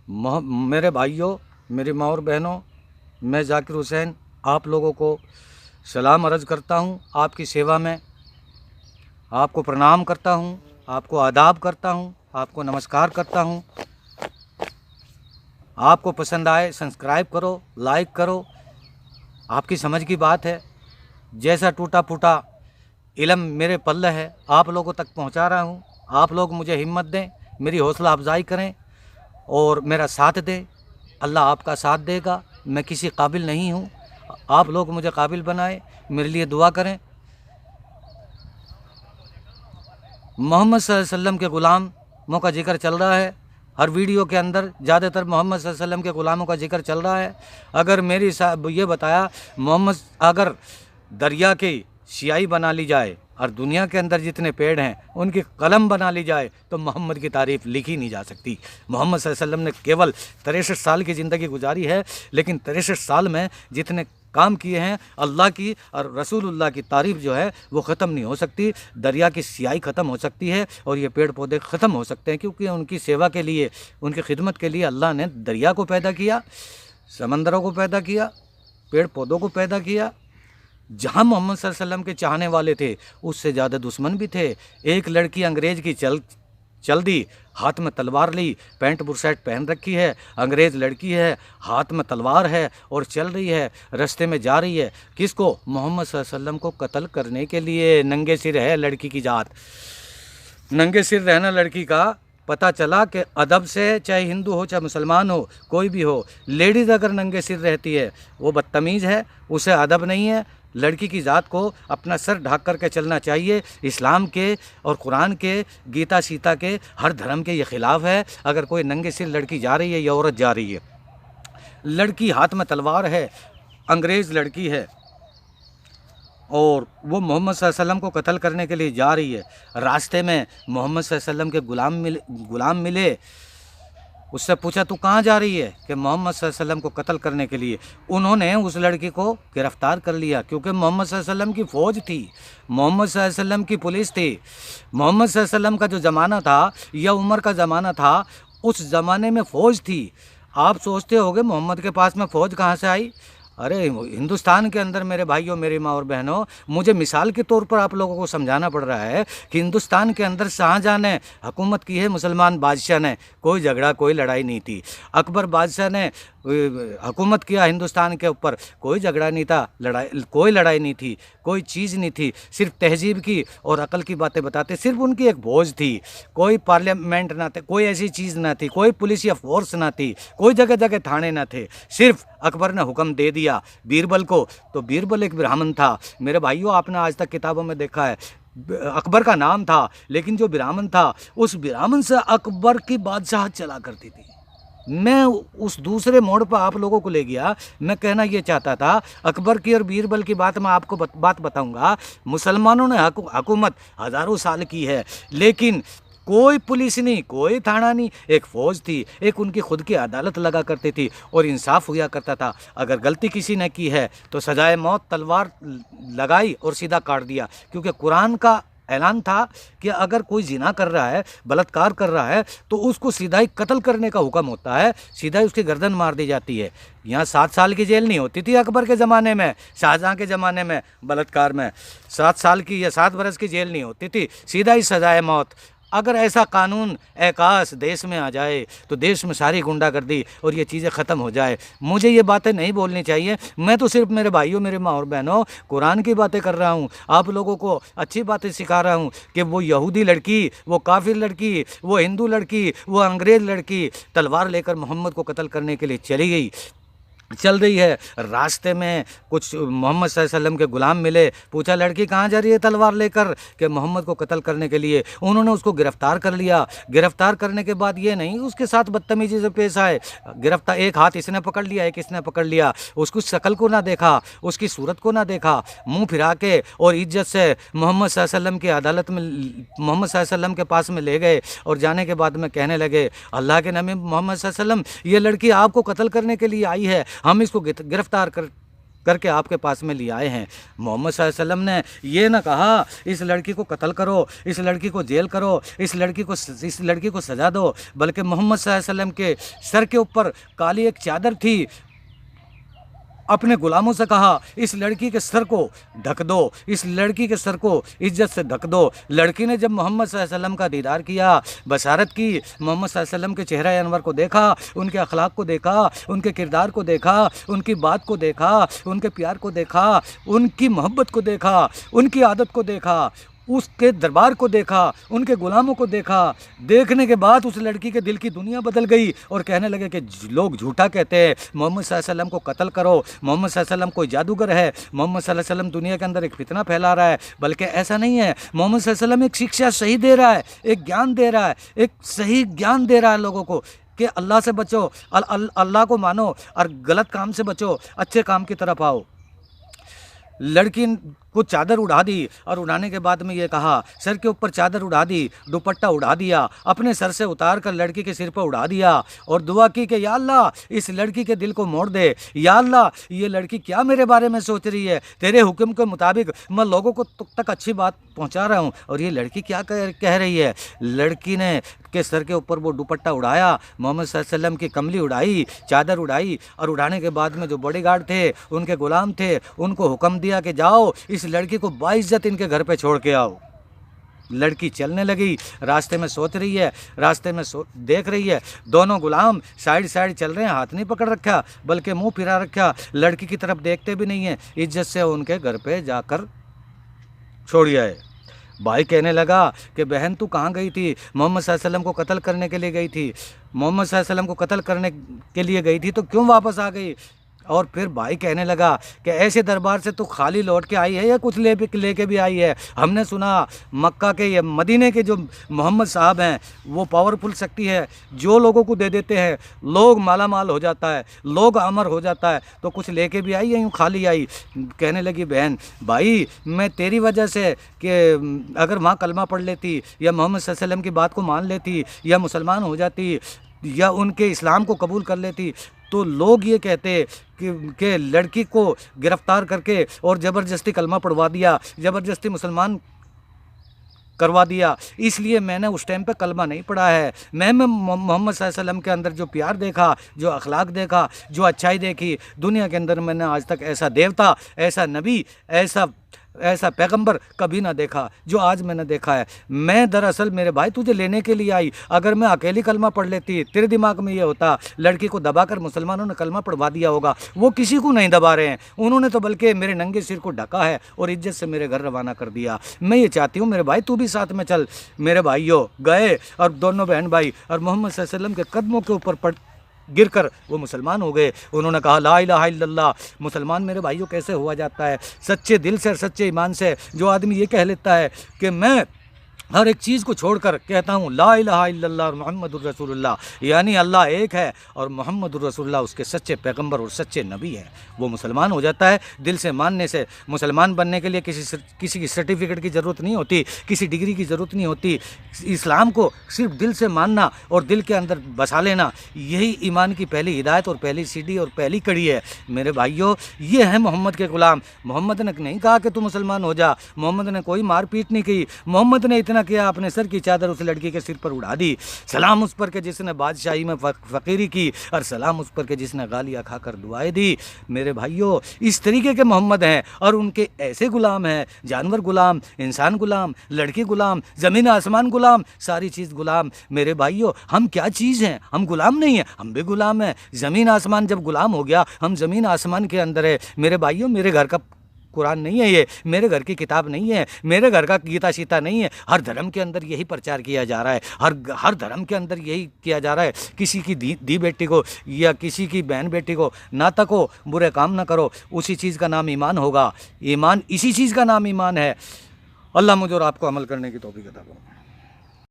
मेरे भाइयों, मेरी माँ और बहनों, मैं जाकिर हुसैन आप लोगों को सलाम अर्ज़ करता हूँ। आपकी सेवा में आपको प्रणाम करता हूँ, आपको आदाब करता हूँ, आपको नमस्कार करता हूँ। आपको पसंद आए सब्सक्राइब करो, लाइक करो, आपकी समझ की बात है। जैसा टूटा फूटा इल्म मेरे पल्ले है आप लोगों तक पहुँचा रहा हूँ। आप लोग मुझे हिम्मत दें, मेरी हौसला अफजाई करें और मेरा साथ दें। अल्लाह आपका साथ देगा। मैं किसी काबिल नहीं हूँ, आप लोग मुझे काबिल बनाएं, मेरे लिए दुआ करें। मोहम्मद सल्लल्लाहु अलैहि वसल्लम के ग़ुलामों का जिक्र चल रहा है। हर वीडियो के अंदर ज़्यादातर मोहम्मद सल्लल्लाहु अलैहि वसल्लम के ग़ुलामों का जिक्र चल रहा है। अगर मेरी ये बताया मोहम्मद, अगर दरिया की स्याही बना ली जाए और दुनिया के अंदर जितने पेड़ हैं उनकी कलम बना ली जाए तो मोहम्मद की तारीफ़ लिखी नहीं जा सकती। मोहम्मद सल्लल्लाहु अलैहि वसल्लम ने केवल 63 साल की ज़िंदगी गुजारी है, लेकिन 63 साल में जितने काम किए हैं अल्लाह की और रसूलुल्लाह की तारीफ़ जो है वो ख़त्म नहीं हो सकती। दरिया की स्याही ख़त्म हो सकती है और ये पेड़ पौधे ख़त्म हो सकते हैं, क्योंकि उनकी सेवा के लिए, उनकी खिदमत के लिए अल्लाह ने दरिया को पैदा किया, समंदरों को पैदा किया, पेड़ पौधों को पैदा किया। जहाँ मोहम्मद सल्लल्लाहु अलैहि वसल्लम के चाहने वाले थे उससे ज़्यादा दुश्मन भी थे। एक लड़की अंग्रेज़ की चल दी, हाथ में तलवार ली, पैंट बुरशर्ट पहन रखी है, अंग्रेज़ लड़की है, हाथ में तलवार है और चल रही है, रास्ते में जा रही है। किसको? मोहम्मद सल्लल्लाहु अलैहि वसल्लम को कत्ल करने के लिए। नंगे सिर है लड़की की जात, नंगे सिर रहना लड़की का। पता चला कि अदब से, चाहे हिंदू हो चाहे मुसलमान हो, कोई भी हो, लेडीज़ अगर नंगे सिर रहती है वो बदतमीज़ है, उसे अदब नहीं है। लड़की की ज़ात को अपना सर ढक करके चलना चाहिए। इस्लाम के और कुरान के, गीता सीता के, हर धर्म के ये ख़िलाफ़ है। अगर कोई नंगे सिर लड़की जा रही है या औरत जा रही है, लड़की हाथ में तलवार है, अंग्रेज़ लड़की है और वो मोहम्मद सल्लल्लाहु अलैहि वसल्लम को कत्ल करने के लिए जा रही है। रास्ते में मोहम्मद सल्लल्लाहु अलैहि वसल्लम के गुलाम मिले। उससे पूछा तू कहाँ जा रही है? कि मोहम्मद सल्लल्लाहु अलैहि वसल्लम को कत्ल करने के लिए। उन्होंने उस लड़की को गिरफ़्तार कर लिया, क्योंकि मोहम्मद सल्लल्लाहु अलैहि वसल्लम की फ़ौज थी, मोहम्मद सल्लल्लाहु अलैहि वसल्लम की पुलिस थी। मोहम्मद सल्लल्लाहु अलैहि वसल्लम का जो ज़माना था या उमर का ज़माना था, उस ज़माने में फ़ौज थी। आप सोचते होगे मोहम्मद के पास में फ़ौज कहाँ से आई? अरे हिंदुस्तान के अंदर मेरे भाइयों, मेरी माँ और बहनों, मुझे मिसाल के तौर पर आप लोगों को समझाना पड़ रहा है कि हिंदुस्तान के अंदर शाहजहाँ ने हुकूमत की है, मुसलमान बादशाह ने, कोई झगड़ा कोई लड़ाई नहीं थी। अकबर बादशाह ने हुकूमत किया हिंदुस्तान के ऊपर, कोई झगड़ा नहीं था, कोई लड़ाई नहीं थी, कोई चीज़ नहीं थी। सिर्फ तहजीब की और अकल की बातें बताते, सिर्फ उनकी एक फौज थी। कोई पार्लियामेंट ना थे, कोई ऐसी चीज़ ना थी, कोई पुलिस या फोर्स ना थी, कोई जगह जगह थाने ना थे। सिर्फ अकबर ने हुक्म दे दिया बीरबल को, तो बीरबल एक ब्राह्मण था। मेरे भाइयों, आपने आज तक किताबों में देखा है अकबर का नाम था, लेकिन जो ब्राह्मण था उस ब्राह्मण से अकबर की बादशाहत चला करती थी। मैं उस दूसरे मोड़ पर आप लोगों को ले गया। मैं कहना ये चाहता था, अकबर की और बीरबल की बात मैं आपको बात बताऊंगा। मुसलमानों ने हुकूमत हज़ारों साल की है, लेकिन कोई पुलिस नहीं, कोई थाना नहीं, एक फ़ौज थी, एक उनकी खुद की अदालत लगा करती थी और इंसाफ हुआ करता था। अगर गलती किसी ने की है तो सजाए मौत, तलवार लगाई और सीधा काट दिया, क्योंकि कुरान का ऐलान था कि अगर कोई जिना कर रहा है, बलात्कार कर रहा है, तो उसको सीधा ही कत्ल करने का हुक्म होता है, सीधा ही उसकी गर्दन मार दी जाती है। यहाँ 7 साल की जेल नहीं होती थी अकबर के ज़माने में, शाहजहाँ के ज़माने में बलात्कार में 7 साल की या 7 बरस की जेल नहीं होती थी, सीधा ही सजाए मौत। अगर ऐसा कानून एकास देश में आ जाए तो देश में सारी गुंडागर्दी और ये चीज़ें ख़त्म हो जाए। मुझे ये बातें नहीं बोलनी चाहिए। मैं तो सिर्फ मेरे भाइयों, मेरे माँ और बहनों, कुरान की बातें कर रहा हूँ, आप लोगों को अच्छी बातें सिखा रहा हूँ कि वो यहूदी लड़की, वो काफिर लड़की, वो हिंदू लड़की, वो अंग्रेज़ लड़की तलवार लेकर मोहम्मद को कत्ल करने के लिए चली गई, चल रही है। रास्ते में कुछ मोहम्मद सल्लल्लाहु अलैहि वसल्लम के गुलाम मिले, पूछा लड़की कहाँ जा रही है तलवार लेकर? कि मोहम्मद को कत्ल करने के लिए। उन्होंने उसको गिरफ़्तार कर लिया। गिरफ़्तार करने के बाद ये नहीं उसके साथ बदतमीजी से पेश आए, गिरफ्तार एक हाथ इसने पकड़ लिया, एक इसने पकड़ लिया, उसकी शक्ल को ना देखा, उसकी सूरत को ना देखा, मुँह फिरा के और इज्जत से मोहम्मद सल्लल्लाहु अलैहि वसल्लम की अदालत में, मोहम्मद सल्लल्लाहु अलैहि वसल्लम के पास में ले गए और जाने के बाद में कहने लगे, अल्लाह के नबी मोहम्मद सल्लल्लाहु अलैहि वसल्लम, ये लड़की आपको कत्ल करने के लिए आई है, हम इसको गिरफ़्तार करके आपके पास में ले आए हैं। मोहम्मद सल्लल्लाहु अलैहि वसल्लम ने ये ना कहा इस लड़की को कत्ल करो, इस लड़की को जेल करो, इस लड़की को सजा दो, बल्कि मोहम्मद सल्लल्लाहु अलैहि वसल्लम के सर के ऊपर काली एक चादर थी। अपने गुलामों से कहा इस लड़की के सर को ढक दो, इस लड़की के सर को इज्जत से ढक दो। लड़की ने जब मोहम्मद सल्लल्लाहु अलैहि वसल्लम का दीदार किया, बशारत की, मोहम्मद सल्लल्लाहु अलैहि वसल्लम के चेहरा अनवर को देखा, उनके अखलाक को देखा, उनके किरदार को देखा, उनकी बात को देखा, उनके प्यार को देखा, उनकी मोहब्बत को देखा, उनकी आदत को देखा, उसके दरबार को देखा, उनके गुलामों को देखा। देखने के बाद उस लड़की के दिल की दुनिया बदल गई और कहने लगे कि लोग झूठा कहते हैं, मोहम्मद सल्लल्लाहु अलैहि वसल्लम को कत्ल करो, मोहम्मद सल्लल्लाहु अलैहि वसल्लम कोई जादूगर है, मोहम्मद सल्लल्लाहु अलैहि वसल्लम दुनिया के अंदर एक फितना फैला रहा है। बल्कि ऐसा नहीं है, मोहम्मद सल्लल्लाहु अलैहि वसल्लम एक शिक्षा सही दे रहा है, एक ज्ञान दे रहा है, एक सही ज्ञान दे रहा है लोगों को कि अल्लाह से बचो, अल्लाह को मानो और गलत काम से बचो, अच्छे काम की तरफ आओ। लड़की को चादर उड़ा दी और उड़ाने के बाद में ये कहा, सर के ऊपर चादर उड़ा दी, दुपट्टा उड़ा दिया, अपने सर से उतार कर लड़की के सिर पर उड़ा दिया और दुआ की कि या अल्लाह इस लड़की के दिल को मोड़ दे, या अल्लाह ये लड़की क्या मेरे बारे में सोच रही है, तेरे हुक्म के मुताबिक मैं लोगों को तक अच्छी बात पहुंचा रहा हूं और ये लड़की क्या कह रही है। लड़की ने के सर के ऊपर वो दुपट्टा उड़ाया, मोहम्मद सल्लल्लाहु अलैहि वसल्लम की कमली उड़ाई, चादर उड़ाई और उड़ाने के बाद में जो बॉडीगार्ड थे, उनके गुलाम थे, उनको हुक्म दिया कि जाओ इस लड़की को बाइज्जत इनके घर पे छोड़ के आओ। लड़की चलने लगी, रास्ते में सोच रही है, रास्ते में देख रही है, दोनों गुलाम साइड साइड चल रहे हैं, हाथ नहीं पकड़ रखा बल्कि मुंह फिरा रखा, लड़की की तरफ देखते भी नहीं है, इज्जत से उनके घर पे जाकर छोड़ आए। भाई कहने लगा कि बहन तू कहाँ गई थी? मोहम्मद सल्लल्लाहु अलैहि वसल्लम को कत्ल करने के लिए गई थी, मोहम्मद सल्लल्लाहु अलैहि वसल्लम को कत्ल करने के लिए गई थी तो क्यों वापस आ गई? और फिर भाई कहने लगा कि ऐसे दरबार से तो खाली लौट के आई है या कुछ लेके भी आई है? हमने सुना मक्का के या मदीने के जो मोहम्मद साहब हैं वो पावरफुल शक्ति है, जो लोगों को दे देते हैं लोग माला माल हो जाता है, लोग अमर हो जाता है, तो कुछ लेके भी आई है यूँ खाली आई? कहने लगी बहन भाई मैं तेरी वजह से कि अगर वहाँ कलमा पढ़ लेती या मोहम्मद सल्लल्लाहु अलैहि वसल्लम की बात को मान लेती या मुसलमान हो जाती या उनके इस्लाम को कबूल कर लेती तो लोग ये कहते कि लड़की को गिरफ्तार करके और ज़बरदस्ती कलमा पढ़वा दिया, ज़बरदस्ती मुसलमान करवा दिया। इसलिए मैंने उस टाइम पे कलमा नहीं पढ़ा है। मैं मोहम्मद सल्लल्लाहु अलैहि वसल्लम के अंदर जो प्यार देखा, जो अखलाक देखा, जो अच्छाई देखी, दुनिया के अंदर मैंने आज तक ऐसा देवता, ऐसा नबी, ऐसा पैगंबर कभी ना देखा जो आज मैंने देखा है। मैं दरअसल मेरे भाई तुझे लेने के लिए आई, अगर मैं अकेली कलमा पढ़ लेती तेरे दिमाग में ये होता लड़की को दबाकर मुसलमानों ने कलमा पढ़वा दिया होगा। वो किसी को नहीं दबा रहे हैं, उन्होंने तो बल्कि मेरे नंगे सिर को ढका है और इज्जत से मेरे घर रवाना कर दिया। मैं ये चाहती हूँ मेरे भाई तू भी साथ में चल। मेरे भाइयों गए और दोनों बहन भाई और मोहम्मद सल्लल्लाहु अलैहि वसल्लम के कदमों के ऊपर गिरकर वो मुसलमान हो गए। उन्होंने कहा ला इलाहा इल्लल्लाह। मुसलमान मेरे भाइयों कैसे हुआ जाता है? सच्चे दिल से और सच्चे ईमान से। जो आदमी ये कह लेता है कि मैं हर एक चीज़ को छोड़कर कहता हूँ ला इलाहा इल्लल्लाह मुहम्मदुर रसूलुल्लाह, यानी अल्लाह एक है और मोहम्मदुर रसूलुल्लाह उसके सच्चे पैगंबर और सच्चे नबी हैं, वो मुसलमान हो जाता है। दिल से मानने से मुसलमान बनने के लिए किसी की सर्टिफिकेट की ज़रूरत नहीं होती, किसी डिग्री की ज़रूरत नहीं होती। इस्लाम को सिर्फ दिल से मानना और दिल के अंदर बसा लेना, यही ईमान की पहली हिदायत और पहली सीढ़ी और पहली कड़ी है। मेरे भाइयों ये है मोहम्मद के ग़ुलाम। मोहम्मद ने नहीं कहा कि तू मुसलमान हो जा, मोहम्मद ने कोई मारपीट नहीं की, मोहम्मद ने इतना किया अपने सर की चादर उस लड़की के सिर पर उड़ा दी। सलाम उस पर के जिसने बादशाही में फ़कीरी की और सलाम उस पर के जिसने गालियाँ खाकर दुआएं दी। मेरे भाइयों इस तरीके के मोहम्मद हैं और उनके ऐसे गुलाम हैं, जानवर गुलाम, इंसान गुलाम, लड़की गुलाम, ज़मीन आसमान गुलाम, सारी चीज़ गुलाम। मेरे भाइयों हम क्या चीज़ हैं? हम गुलाम नहीं हैं, हम भी गुलाम हैं। ज़मीन आसमान जब गुलाम हो गया हम ज़मीन आसमान के अंदर है। मेरे भाइयों मेरे घर का कुरान नहीं है, ये मेरे घर की किताब नहीं है, मेरे घर का गीता शीता नहीं है। हर धर्म के अंदर यही प्रचार किया जा रहा है, हर धर्म के अंदर यही किया जा रहा है। किसी की दी बेटी को या किसी की बहन बेटी को ना तको, बुरे काम ना करो, उसी चीज़ का नाम ईमान होगा। ईमान इसी चीज़ का नाम ईमान है। अल्लाह मुझे और आपको अमल करने की तौफीक अता फरमाए।